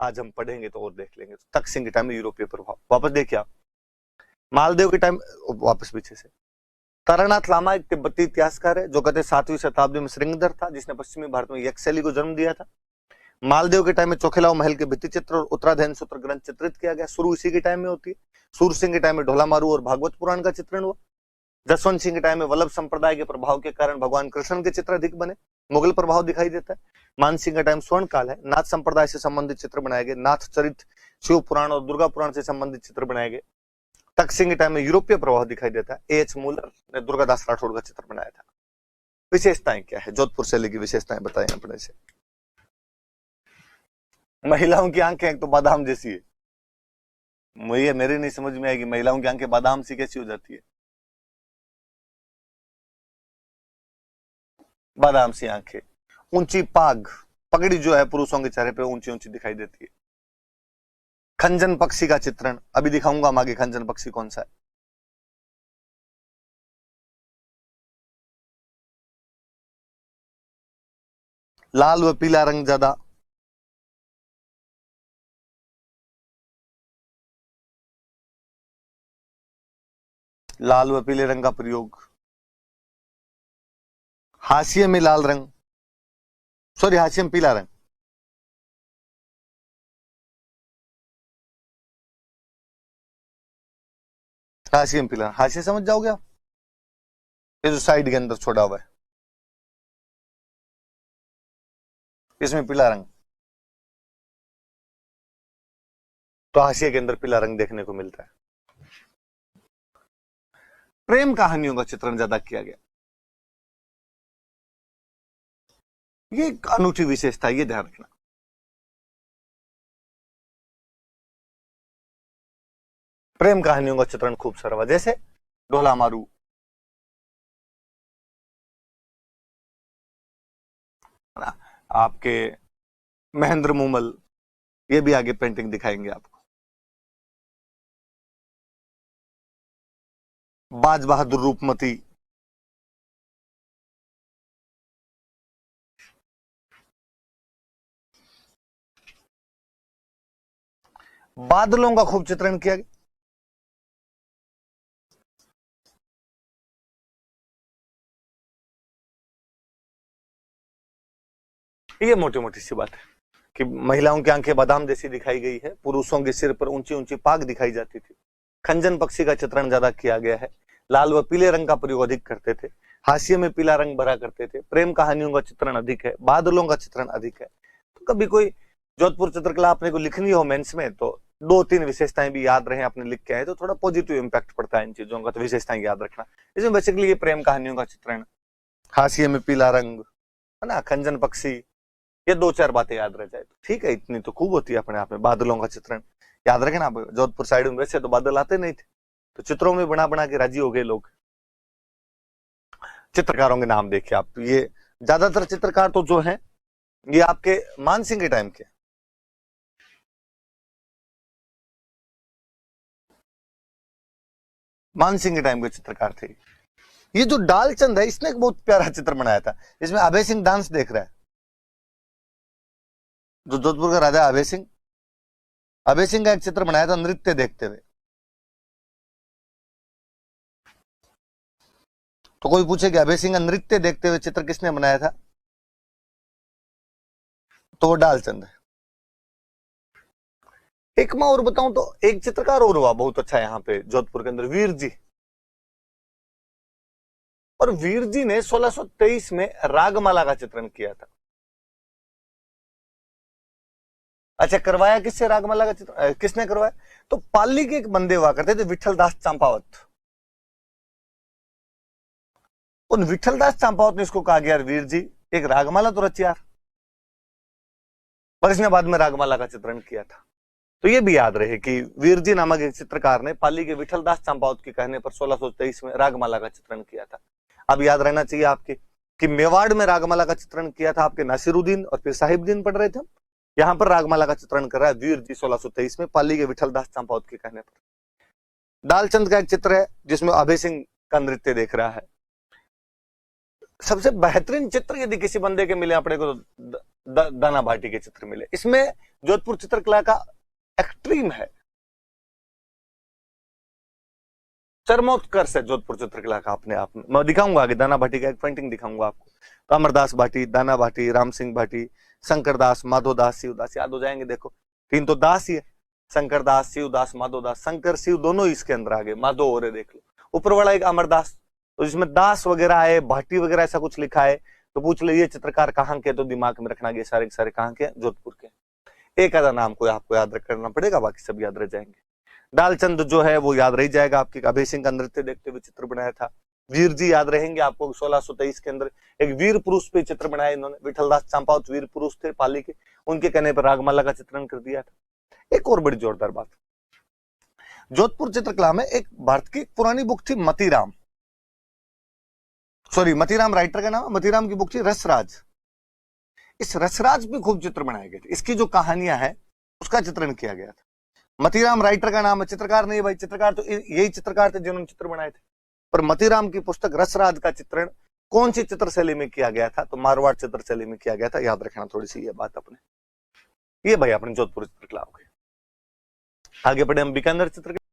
आज हम पढ़ेंगे तो और देख लेंगे। तो तख्त सिंह के टाइम में यूरोपीय प्रभाव। वापस देखिए आप, मालदेव के टाइम, वापस पीछे से, तारानाथ लामा एक तिब्बती इतिहासकार है जो कहते 7वीं शताब्दी में श्रृंगधर था जिसने पश्चिमी भारत में यक्ष शैली को जन्म दिया था। मालदेव के टाइम में चोखेलाओ महल के भित्ति चित्र और उत्तराधयन सूत्र ग्रंथ चित्रित किया गया, शुरू इसी के टाइम में होती है। सूर सिंह के टाइम में ढोला मारू और भागवत पुराण का चित्रण हुआ। जसवंत सिंह के टाइम में वल्लभ संप्रदाय के प्रभाव के कारण भगवान कृष्ण के चित्र अधिक बने, मुगल प्रभाव दिखाई देता है। मान सिंह का टाइम स्वर्ण काल है, नाथ संप्रदाय से संबंधित चित्र बनाए गए, नाथ चरित, शिव पुराण और दुर्गा पुराण से संबंधित चित्र बनाए गए। तख्त सिंह के टाइम में यूरोपीय प्रभाव दिखाई देता है। एच मूलर ने दुर्गादास राठौड़ का चित्र बनाया था। विशेषताएं क्या है, जोधपुर शैली की विशेषताएं बताएं अपने से। महिलाओं की आंखें एक तो बादाम जैसी है, मुझे मेरी नहीं समझ में आएगी, महिलाओं की आंखें बादाम सी कैसी हो जाती है? बादाम सी आंखें, ऊंची पाग, पगड़ी जो है पुरुषों के चेहरे पे ऊंची ऊंची दिखाई देती है। खंजन पक्षी का चित्रण, अभी दिखाऊंगा हम आगे खंजन पक्षी कौन सा है। लाल व पीला रंग ज्यादा, लाल व पीले रंग का प्रयोग। हाशिए में लाल रंग, सॉरी हाशिए में पीला रंग, हाशिए में पीला, हाशिए समझ जाओगे आप, ये जो साइड के अंदर छोड़ा हुआ है इसमें पीला रंग, तो हाशिए के अंदर पीला रंग देखने को मिलता है। प्रेम कहानियों का चित्रण ज्यादा किया गया, ये एक अनूठी विशेषता, ये ध्यान रखना। प्रेम कहानियों का चित्रण खूब सारा हुआ, जैसे ढोला मारू, आपके महेंद्र मूमल, ये भी आगे पेंटिंग दिखाएंगे आपको। बाज बहादुर रूपमती, बादलों का खूब चित्रण किया गया। ये मोटी मोटी सी बात है कि महिलाओं की आंखें बादाम जैसी दिखाई गई है, पुरुषों के सिर पर ऊंची ऊंची पाग दिखाई जाती थी। खंजन पक्षी का चित्रण ज्यादा किया गया है, लाल व पीले रंग का प्रयोग अधिक करते थे, हाशिए में पीला रंग भरा करते थे, प्रेम कहानियों का चित्रण अधिक है, बादलों का चित्रण अधिक है। तो कभी कोई जोधपुर चित्रकला अपने को लिखनी हो मेंस में तो 2-3 विशेषताएं भी याद रहे, अपने लिख के आए तो थोड़ा पॉजिटिव इंपैक्ट पड़ता है इन चीजों का। तो विशेषताएं याद रखना, इसमें बेसिकली ये प्रेम कहानियों का चित्रण, हाशिए में पीला रंग है ना, खंजन पक्षी, ये 2-4 बातें याद रह जाए तो ठीक है, इतनी तो खूब होती है अपने आप में। बादलों का चित्रण याद रखें ना, जोधपुर साइड में वैसे तो बादल आते नहीं थे, तो चित्रों में बना बना के राजी हो गए लोग। चित्रकारों के नाम देखिए आप, ये ज्यादातर चित्रकार तो जो हैं ये आपके मान सिंह के टाइम के, मान सिंह के टाइम के चित्रकार थे। ये जो डालचंद है इसने एक बहुत प्यारा चित्र बनाया था, इसमें अभय सिंह डांस देख रहा है, जो जोधपुर का राजा अभय सिंह, अभय सिंह का एक चित्र बनाया था नृत्य देखते हुए। तो कोई पूछे कि अभय सिंह का नृत्य देखते हुए चित्र किसने बनाया था, तो वो डालचंद है। एक मैं और बताऊं तो एक चित्रकार और हुआ बहुत अच्छा यहाँ पे जोधपुर के अंदर, वीर जी। और वीर जी ने 1623 में रागमाला का चित्रण किया था। अच्छा, करवाया किससे रागमाला का चित्र, किसने करवाया? तो पाली के एक बंदे हुआ करते थे विठल दास चंपावत, उन विठल दास चंपावत ने इसको कहा यार वीर जी एक रागमाला तो रची यार, पर इसने बाद में रागमाला का चित्रण किया था। तो ये भी याद रहे कि वीर जी नामक एक चित्रकार ने पाली के विठल दास चंपावत के कहने पर 1623 में रागमाला का चित्रण किया था। अब याद रहना चाहिए आपके कि मेवाड़ में रागमाला का चित्रण किया था आपके नासिरुद्दीन और फिर साहिबुद्दीन पढ़ रहे थे हम, यहां पर रागमाला का चित्रण कर रहा है वीर जी 1623 में पाली के विठल दास चंपावत के कहने पर। डालचंद का एक चित्र है जिसमें अभय सिंह का नृत्य देख रहा है। सबसे बेहतरीन चित्र यदि किसी बंदे के मिले अपने को तो दाना भाटी के चित्र मिले। इसमें जोधपुर चित्रकला का एक्सट्रीम है, चरमोत्कर्ष है जोधपुर चित्रकला का अपने आप में। मैं दिखाऊंगा आगे, दाना भाटी का एक पेंटिंग दिखाऊंगा आपको। तो अमरदास भाटी, दाना भाटी, राम सिंह भाटी, शंकर दास, माधो दास, शिवदास, याद हो जाएंगे। देखो 3 तो दास ही है, शंकर दास, शिवदास, माधो दास। शंकर शिव दोनों इसके अंदर आ गए, माधो और देख लो। ऊपर वाला एक अमरदास, तो जिसमें दास वगैरह है, भाटी वगैरह ऐसा कुछ लिखा है, तो पूछ ले ये चित्रकार कहाँ के, तो दिमाग में रखना ये सारे सारे कहाँ के, जोधपुर के। एक आधा नाम को आपको याद करना पड़ेगा, बाकी सब याद रह जाएंगे। डालचंद जो है वो याद रह जाएगा आपकी, अभय सिंह का नृत्य देखते हुए चित्र बनाया था। वीर जी याद रहेंगे आपको, 1623 के अंदर एक वीर पुरुष पे चित्र बनाया इन्होंने। विठलदास चंपावत वीर पुरुष थे पाली के, उनके कहने पर रागमाला का चित्रण कर दिया था। एक और बड़ी जोरदार बात, जोधपुर चित्रकला में एक भारत की पुरानी बुक थी मतीराम, सॉरी मतीराम राइटर का नाम, मतीराम की बुक थी रसराज। इस रसराज में खूब चित्र बनाए गए थे, इसकी जो कहानियां है उसका चित्रण किया गया था। मतीराम राइटर का नाम है, चित्रकार नहीं भाई, चित्रकार तो यही चित्रकार थे जिन्होंने चित्र बनाए थे। पर मतीराम की पुस्तक रसराज का चित्रण कौन सी चित्र शैली में किया गया था, तो मारवाड़ चित्र शैली में किया गया था। याद रखना थोड़ी सी ये बात अपने, ये भाई अपने जोधपुर चित्रकला हो गई। आगे बढ़े हम बीकानेर चित्रकला।